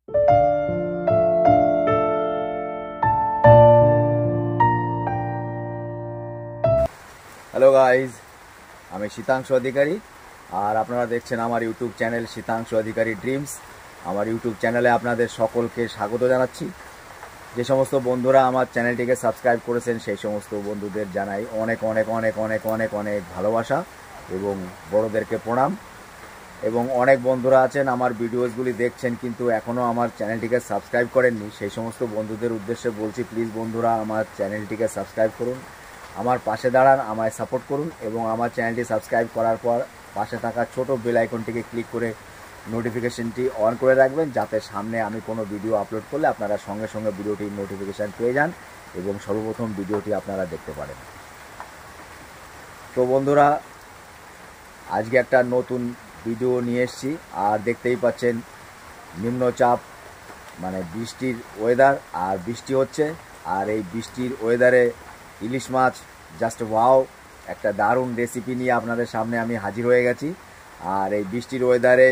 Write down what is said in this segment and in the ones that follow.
Hello guys, আমি শীতাংশু অধিকারী আর আপনারা দেখছেন আমার ইউটিউব চ্যানেল শীতাংশু অধিকারী ড্রিমস। আমার ইউটিউব চ্যানেলে আপনাদের সকলকে স্বাগত জানাচ্ছি। যে সমস্ত বন্ধুরা আমার চ্যানেলটিকে সাবস্ক্রাইব করেছেন সেই সমস্ত বন্ধুদের জানাই অনেক অনেক অনেক অনেক অনেক অনেক ভালোবাসা এবং বড়োদেরকে প্রণাম। এবং অনেক বন্ধুরা আছেন আমার ভিডিওসগুলি দেখছেন কিন্তু এখনও আমার চ্যানেলটিকে সাবস্ক্রাইব করেননি, সেই সমস্ত বন্ধুদের উদ্দেশ্যে বলছি, প্লিজ বন্ধুরা আমার চ্যানেলটিকে সাবস্ক্রাইব করুন, আমার পাশে দাঁড়ান, আমায় সাপোর্ট করুন এবং আমার চ্যানেলটি সাবস্ক্রাইব করার পর পাশে থাকা ছোট বেল আইকনটিকে ক্লিক করে নোটিফিকেশনটি অন করে রাখবেন, যাতে সামনে আমি কোনো ভিডিও আপলোড করলে আপনারা সঙ্গে সঙ্গে ভিডিওটির নোটিফিকেশান পেয়ে যান এবং সর্বপ্রথম ভিডিওটি আপনারা দেখতে পারেন। তো বন্ধুরা, আজকে একটা নতুন ভিডিও নিয়ে এসেছি আর দেখতেই পাচ্ছেন নিম্নচাপ মানে বৃষ্টির ওয়েদার আর বৃষ্টি হচ্ছে, আর এই বৃষ্টির ওয়েদারে ইলিশ মাছ জাস্ট ওয়াও, একটা দারুণ রেসিপি নিয়ে আপনাদের সামনে আমি হাজির হয়ে গেছি। আর এই বৃষ্টির ওয়েদারে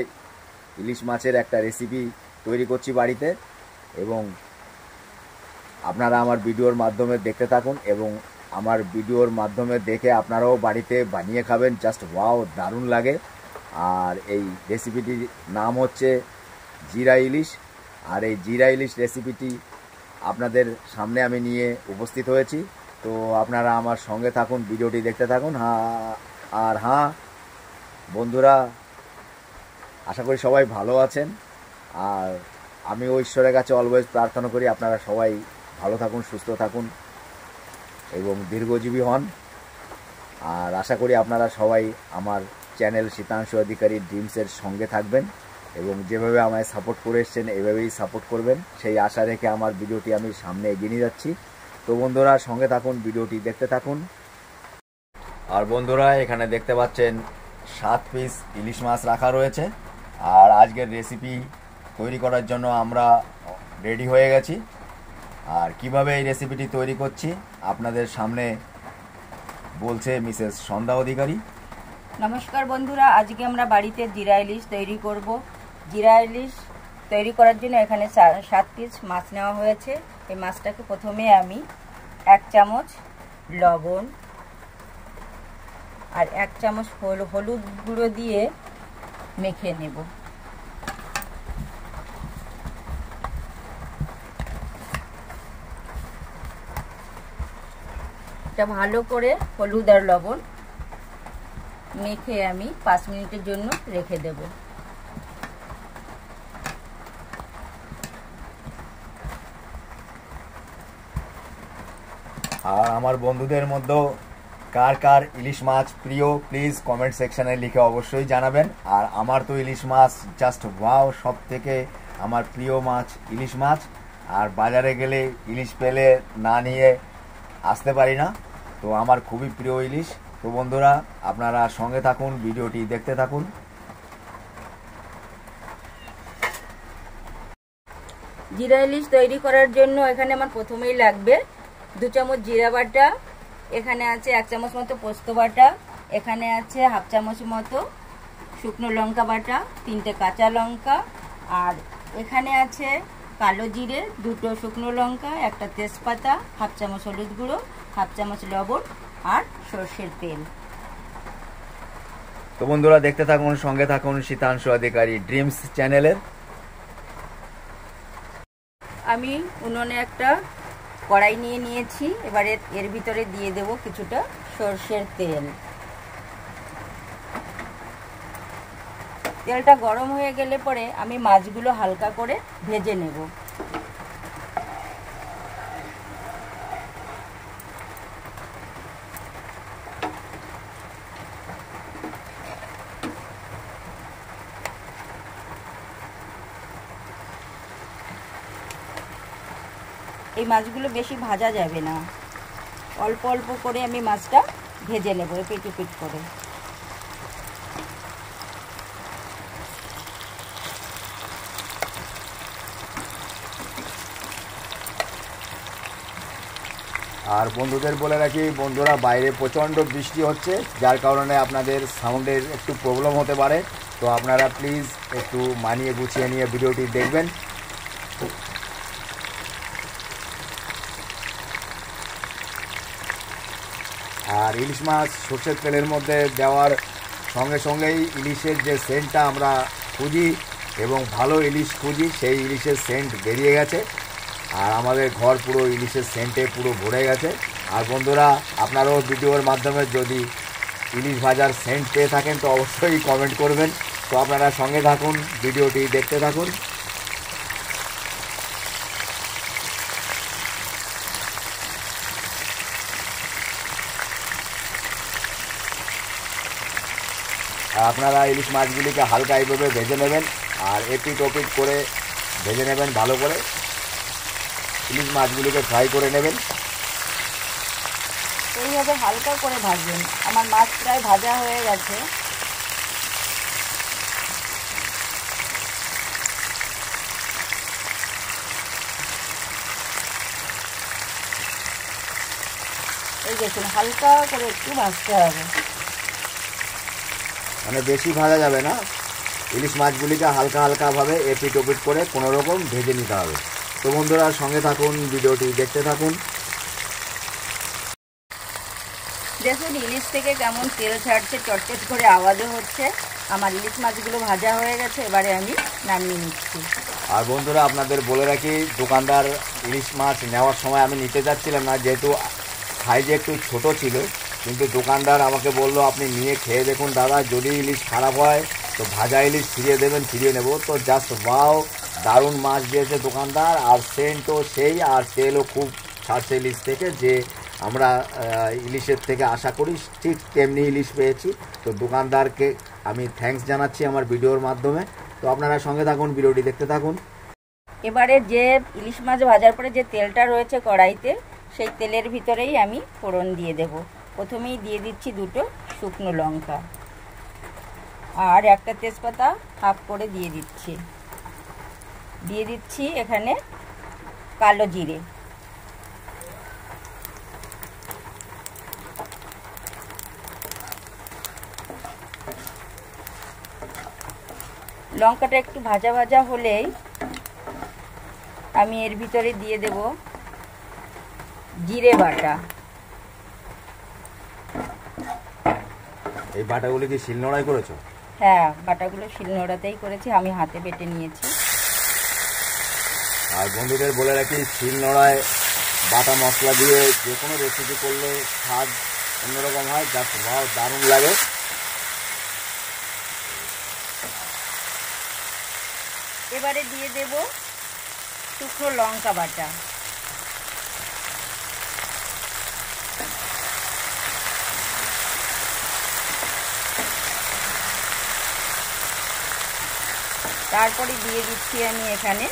ইলিশ মাছের একটা রেসিপি তৈরি করছি বাড়িতে, এবং আপনারা আমার ভিডিওর মাধ্যমে দেখতে থাকুন এবং আমার ভিডিওর মাধ্যমে দেখে আপনারাও বাড়িতে বানিয়ে খাবেন, জাস্ট ওয়াও, দারুণ লাগে। আর এই রেসিপিটির নাম হচ্ছে জিরা ইলিশ, আর এই জিরা ইলিশ রেসিপিটি আপনাদের সামনে আমি নিয়ে উপস্থিত হয়েছি। তো আপনারা আমার সঙ্গে থাকুন, ভিডিওটি দেখতে থাকুন। হ্যাঁ বন্ধুরা, আশা করি সবাই ভালো আছেন, আর আমি ঈশ্বরের কাছে অলওয়েজ প্রার্থনা করি আপনারা সবাই ভালো থাকুন, সুস্থ থাকুন এবং দীর্ঘজীবী হন। আর আশা করি আপনারা সবাই আমার চ্যানেল শীতাংশু অধিকারী ড্রিমসের সঙ্গে থাকবেন এবং যেভাবে আমায় সাপোর্ট করে এসছেন এভাবেই সাপোর্ট করবেন, সেই আশা রেখে আমার ভিডিওটি আমি সামনে এগিয়ে নিয়ে যাচ্ছি। তো বন্ধুরা সঙ্গে থাকুন, ভিডিওটি দেখতে থাকুন। আর বন্ধুরা, এখানে দেখতে পাচ্ছেন 7 পিস ইলিশ মাছ রাখা রয়েছে, আর আজকের রেসিপি তৈরি করার জন্য আমরা রেডি হয়ে গেছি। আর কিভাবে এই রেসিপিটি তৈরি করছি আপনাদের সামনে বলছে মিসেস সন্ধ্যা অধিকারী। নমস্কার বন্ধুরা, আজকে আমরা বাড়িতে জিরা ইলিশ তৈরি করব। জিরা ইলিশ তৈরি করার জন্য এখানে 7 পিস মাছ নেওয়া হয়েছে। এই মাছটাকে প্রথমে আমি 1 চামচ লবণ আর 1 চামচ হলুদ গুঁড়ো দিয়ে মেখে নেব। এটা ভালো করে হলুদ আর লবণ মেখে আমি 5 মিনিটের জন্য রেখে দেব। আর আমার বন্ধুদের মধ্যে কার কার ইলিশ মাছ প্রিয় প্লিজ কমেন্ট সেকশানে লিখে অবশ্যই জানাবেন। আর আমার তো ইলিশ মাছ জাস্ট ওয়াও, সব থেকে আমার প্রিয় মাছ ইলিশ মাছ। আর বাজারে গেলে ইলিশ পেলে না নিয়ে আসতে পারি না, তো আমার খুবই প্রিয় ইলিশ। তো বন্ধুরা আপনারা সঙ্গে থাকুন, ভিডিওটি দেখতে থাকুন। জিরা ইলিশ তৈরি করার জন্য এখানে আমার প্রথমেই লাগবে 2 চামচ জিরা বাটা, এখানে আছে 1 চামচ মতো পোস্ত বাটা, এখানে আছে 1/2 চামচ মতো শুকনো লঙ্কা বাটা, 3টে কাঁচা লঙ্কা, আর এখানে আছে কালো জিরে, 2টো শুকনো লঙ্কা, 1টা তেজপাতা, 1/2 চামচ হলুদ গুঁড়ো, 1/2 চামচ লবণ আর সর্ষের তেল। তো বন্ধুরা দেখতে থাকুন, সঙ্গে থাকুন শীতাংশু অধিকারী ড্রিমস চ্যানেলের। আমি উনুনে একটা কড়াই নিয়ে নিয়েছি, এবারে এর ভিতরে দিয়ে দেব কিছুটা সর্ষের তেল। তেলটা গরম হয়ে গেলে পরে আমি মাছগুলো হালকা করে ভেজে নেব। এই মাছগুলো বেশি ভাজা যাবে না, অল্প অল্প করে আমি মাছটা ভেজে নেব এপিট ওপিট করে। আর বন্ধুদের বলে রাখি, বন্ধুরা বাইরে প্রচণ্ড বৃষ্টি হচ্ছে, যার কারণে আপনাদের সাউন্ডের একটু প্রবলেম হতে পারে, তো আপনারা প্লিজ একটু মানিয়ে গুছিয়ে নিয়ে ভিডিওটি দেখবেন। আর ইলিশ মাছ সর্ষের তেলের মধ্যে দেওয়ার সঙ্গে সঙ্গেই ইলিশের যে সেন্টটা আমরা খুঁজি এবং ভালো ইলিশ খুঁজি, সেই ইলিশের সেন্ট বেরিয়ে গেছে। আর আমাদের ঘর পুরো ইলিশের সেন্টে পুরো ভরে গেছে। আর বন্ধুরা, আপনারাও ভিডিওর মাধ্যমে যদি ইলিশ ভাজার সেন্ট পেয়ে থাকেন তো অবশ্যই কমেন্ট করবেন। তো আপনারা সঙ্গে থাকুন, ভিডিওটি দেখতে থাকুন। আর আপনারা ইলিশ মাছগুলিকে হালকা এইভাবে ভেজে নেবেন, আর এপিট ওপিট করে ভেজে নেবেন ভালো করে। ইলিশ মাছগুলিকে ফ্রাই করে নেবেন, এইভাবে হালকা করে ভাজবেন। আমার মাছ প্রায় ভাজা হয়ে গেছে। এই দেখুন, হালকা করে একটু ভাজতে হবে, মানে বেশি ভাজা যাবে না। ইলিশ মাছগুলিকে হালকা হালকাভাবে এপিট ওপিট করে কোনো রকম ভেজে নিতে হবে। তো বন্ধুরা, সঙ্গে থাকুন, ভিডিওটি দেখতে থাকুন। দেখুন ইলিশ থেকে কেমন তেল ছাড়ছে, চটচট করে আওয়াজও হচ্ছে। আমার ইলিশ মাছগুলো ভাজা হয়ে গেছে, এবারে আমি নামিয়ে নিচ্ছি। আর বন্ধুরা, আপনাদের বলে রাখি, দোকানদার ইলিশ মাছ নেওয়ার সময় আমি নিতে চাচ্ছিলাম না, যেহেতু সাইজে একটু ছোট ছিল। কিন্তু দোকানদার আমাকে বললো, আপনি নিয়ে খেয়ে দেখুন দাদা, যদি ইলিশ খারাপ হয় তো ভাজা ইলিশ ফিরিয়ে দেবেন, ফিরিয়ে নেব। তো জাস্ট ওয়াও, দারুণ মাছ দিয়েছে দোকানদার। আর সেন্টও সেই, আর তেলও খুব ছাড়ছে ইলিশ থেকে, যে আমরা ইলিশের থেকে আশা করি ঠিক তেমনি ইলিশ পেয়েছি। তো দোকানদারকে আমি থ্যাঙ্কস জানাচ্ছি আমার ভিডিওর মাধ্যমে। তো আপনারা সঙ্গে থাকুন, ভিডিওটি দেখতে থাকুন। এবারে যে ইলিশ মাছ ভাজার পরে যে তেলটা রয়েছে কড়াইতে, সেই তেলের ভিতরেই আমি ফোড়ন দিয়ে দেব। প্রথমেই দিয়ে দিচ্ছি 2টো শুকনো লঙ্কা, আর একটা তেজপাতা হাফ করে দিয়ে দিচ্ছি এখানে কালো জিরে। লঙ্কাটা একটু ভাজা ভাজা হলেই আমি এর ভিতরে দিয়ে দেব জিরে বাটা। এই বাটাগুলি কি শিলনোড়ায় করেছো? হ্যাঁ, বাটাগুলো শিলনোড়াতেই করেছি, আমি হাতে বেটে নিয়েছি। আর বন্ধুদের বলে রাখি, শিলনোড়ায় বাটা মশলা দিয়ে যে কোনো রেসিপি করলে স্বাদ অন্যরকম হয়, জাস্ট ওয়াও, দারুণ লাগে। এবারে দিয়ে দেব শুকনো লঙ্কা বাটা। তারপরে দিয়ে দিচ্ছি আমি এখানে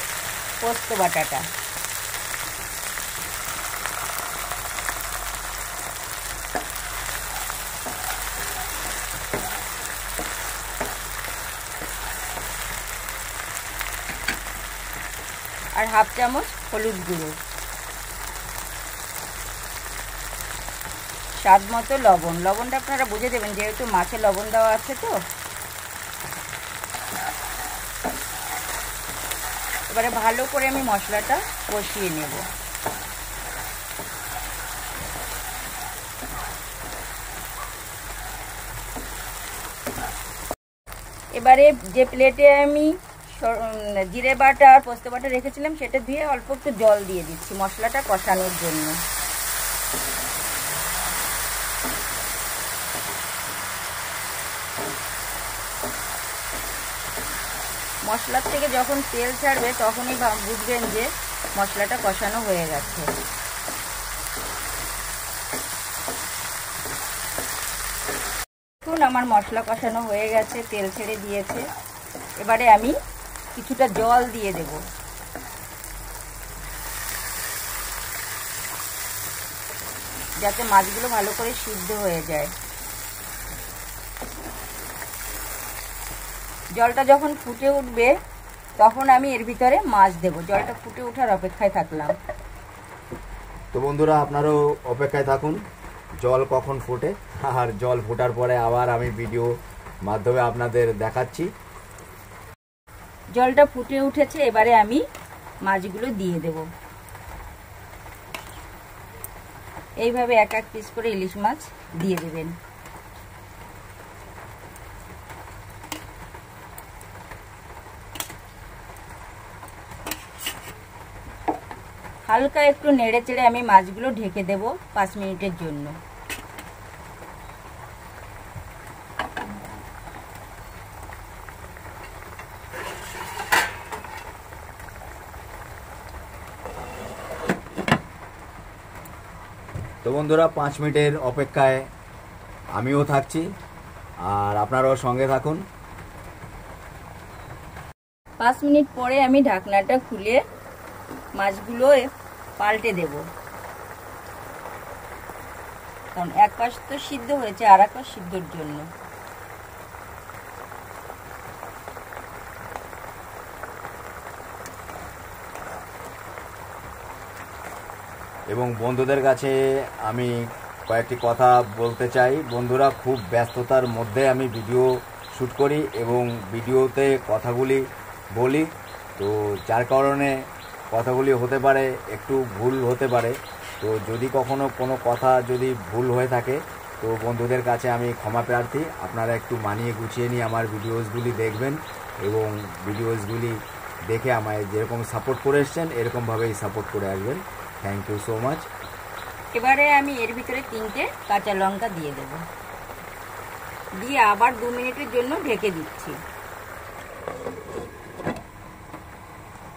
পোস্ত বাটাটা। আর হাফ চামচ হলুদ গুঁড়ো, স্বাদ মতো লবণ। লবণটা আপনারা বুঝে দেবেন, যেহেতু মাছে লবণ দেওয়া আছে। তো এবারে ভালো করে আমি মশলাটা কষিয়ে নেব। এবারে যে প্লেটে আমি জিরে বাটা আর পোস্ত বাটা রেখেছিলাম, সেটা ধুয়ে অল্প একটু জল দিয়ে দিচ্ছি মশলাটা কষানোর জন্য। মশলার থেকে যখন তেল ছাড়বে তখনই বুঝবেন যে মশলাটা কষানো হয়ে গেছে। দেখুন আমার মশলা কষানো হয়ে গেছে, তেল ছেড়ে দিয়েছে। এবারে আমি কিছুটা জল দিয়ে দেব। যাতে মাছগুলো ভালো করে সিদ্ধ হয়ে যায়। জলটা যখন ফুটে উঠবে তখন আমি এর ভিতরে মাছ দেব। জলটা ফুটে ওঠার অপেক্ষায় থাকলাম। তো বন্ধুরা, আপনারাও অপেক্ষায় থাকুন জল কখন ফোটে। আর জল ফোটার পরে আবার আমি ভিডিও মাধ্যমে আপনাদের দেখাচ্ছি। জলটা ফুটে উঠেছে, এবারে আমি মাছগুলো দিয়ে দেব। এইভাবে এক এক পিস করে ইলিশ মাছ দিয়ে দেবেন। হালকা একটু নেড়ে চেড়ে আমি মাছগুলো ঢেকে দেব 5 মিনিটের জন্য। তো বন্ধুরা 5 মিনিটের অপেক্ষায় আমিও থাকছি, আর আপনারাও সঙ্গে থাকুন। 5 মিনিট পরে আমি ঢাকনাটা খুলে মাছগুলো পাল্টে দেব, কারণ এক পাশ তো সিদ্ধ হয়েছে, আর এক পাশ সিদ্ধর জন্য। এবং বন্ধুদের কাছে আমি কয়েকটি কথা বলতে চাই। বন্ধুরা, খুব ব্যস্ততার মধ্যে আমি ভিডিও শ্যুট করি এবং ভিডিওতে কথাগুলি বলি, তো যার কারণে কথাগুলি হতে পারে একটু ভুল হতে পারে। তো যদি কখনো কোনো কথা যদি ভুল হয়ে থাকে তো বন্ধুদের কাছে আমি ক্ষমা প্রার্থী। আপনারা একটু মানিয়ে গুছিয়ে নিয়ে আমার ভিডিওসগুলি দেখবেন এবং ভিডিওসগুলি দেখে আমায় যেরকম সাপোর্ট করে এসছেন এরকমভাবেই সাপোর্ট করে আসবেন। Thank you so much. এবারে আমি এর ভিতরে 3টে কাঁচা লঙ্কা দিয়ে দেব, দিয়ে আবার 2 মিনিটের জন্য ঢেকে দিচ্ছি।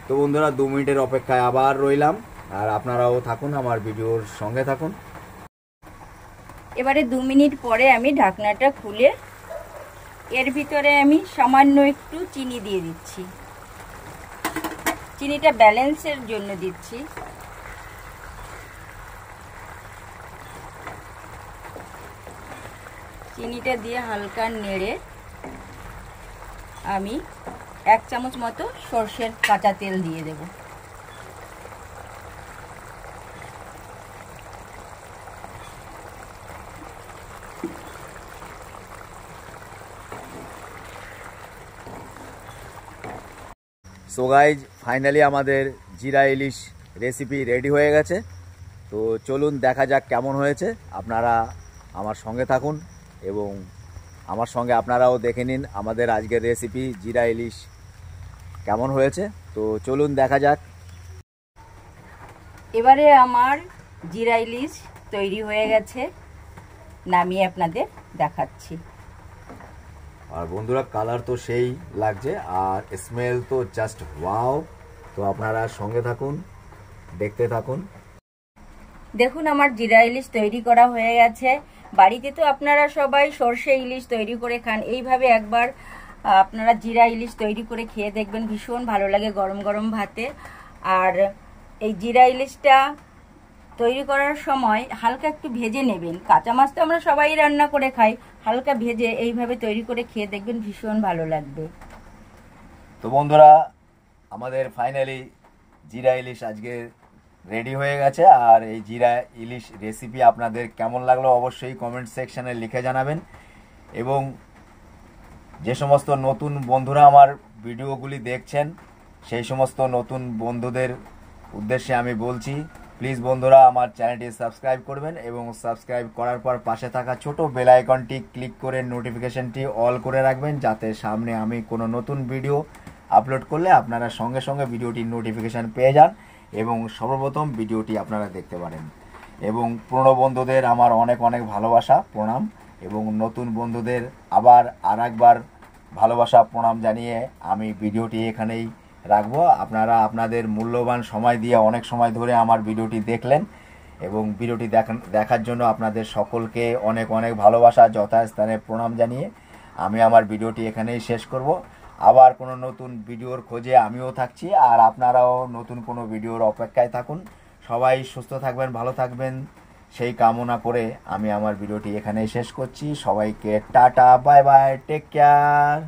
তো বন্ধুরা 2 মিনিটের অপেক্ষায় আবার রইলাম, আর আপনারাও থাকুন, আমার ভিডিওর সঙ্গে থাকুন। এবারে 2 মিনিট পরে আমি ঢাকনাটা খুলে এর ভিতরে আমি সামান্য একটু চিনি দিয়ে দিচ্ছি। চিনিটা ব্যালেন্সের জন্য দিচ্ছি। চিনিটা দিয়ে হালকা নেড়ে আমি 1 চামচ মতো সরষের কাঁচা তেল দিয়ে দেব। সো গাইজ, ফাইনালি আমাদের জিরা ইলিশ রেসিপি রেডি হয়ে গেছে। তো চলুন দেখা যাক কেমন হয়েছে। আপনারা আমার সঙ্গে থাকুন এবং আমার সঙ্গে আপনারাও দেখে নিন আমাদের আজকের রেসিপি জিরা ইলিশ কেমন হয়েছে। তো চলুন দেখা যাক। এবারে আমার জিরা ইলিশ তৈরি হয়ে গেছে, নামিয়ে আপনাদের দেখাচ্ছি। আর বন্ধুরা, কালার তো সেই লাগছে আর স্মেল তো জাস্ট ওয়াও। তো আপনারা সঙ্গে থাকুন, দেখতে থাকুন। দেখুন আমার জিরা ইলিশ তৈরি করা হয়ে গেছে। বাড়িতে তো আপনারা সবাই সরষে ইলিশ তৈরি করে খান, এইভাবে একবার আপনারা জিরা ইলিশ তৈরি করে খেয়ে দেখবেন, ভীষণ ভালো লাগে গরম গরম ভাতে। আর এই জিরা ইলিশটা তৈরি করার সময় হালকা একটু ভেজে নেবেন। কাঁচা মাছ তো আমরা সবাই রান্না করে খাই, হালকা ভেজে এইভাবে তৈরি করে খেয়ে দেখবেন, ভীষণ ভালো লাগবে। তো বন্ধুরা, আমাদের ফাইনালি জিরা ইলিশ আজকে রেডি হয়ে গেছে। আর এই জিরা ইলিশ রেসিপি আপনাদের কেমন লাগলো অবশ্যই কমেন্ট সেকশানে লিখে জানাবেন। এবং যে সমস্ত নতুন বন্ধুরা আমার ভিডিওগুলি দেখছেন সেই সমস্ত নতুন বন্ধুদের উদ্দেশ্যে আমি বলছি, প্লিজ বন্ধুরা আমার চ্যানেলটি সাবস্ক্রাইব করবেন এবং সাবস্ক্রাইব করার পর পাশে থাকা ছোট বেল আইকনটি ক্লিক করে নোটিফিকেশনটি অল করে রাখবেন, যাতে সামনে আমি কোনো নতুন ভিডিও আপলোড করলে আপনারা সঙ্গে সঙ্গে ভিডিওটির নোটিফিকেশান পেয়ে যান এবং সর্বপ্রথম ভিডিওটি আপনারা দেখতে পারেন। এবং পুরনো বন্ধুদের আমার অনেক অনেক ভালোবাসা, প্রণাম, এবং নতুন বন্ধুদের আবার আরেকবার ভালোবাসা প্রণাম জানিয়ে আমি ভিডিওটি এখানেই রাখবো। আপনারা আপনাদের মূল্যবান সময় দিয়ে অনেক সময় ধরে আমার ভিডিওটি দেখলেন এবং ভিডিওটি দেখার জন্য আপনাদের সকলকে অনেক অনেক ভালোবাসা, যথাস্থানে প্রণাম জানিয়ে আমি আমার ভিডিওটি এখানেই শেষ করব। আবার কোনো নতুন ভিডিওর খোঁজে আমিও থাকছি, আর আপনারাও নতুন কোনো ভিডিওর অপেক্ষায় থাকুন। সবাই সুস্থ থাকবেন, ভালো থাকবেন, সেই কামনা করে আমি আমার ভিডিওটি এখানেই শেষ করছি। সবাইকে tata, bye bye, take care.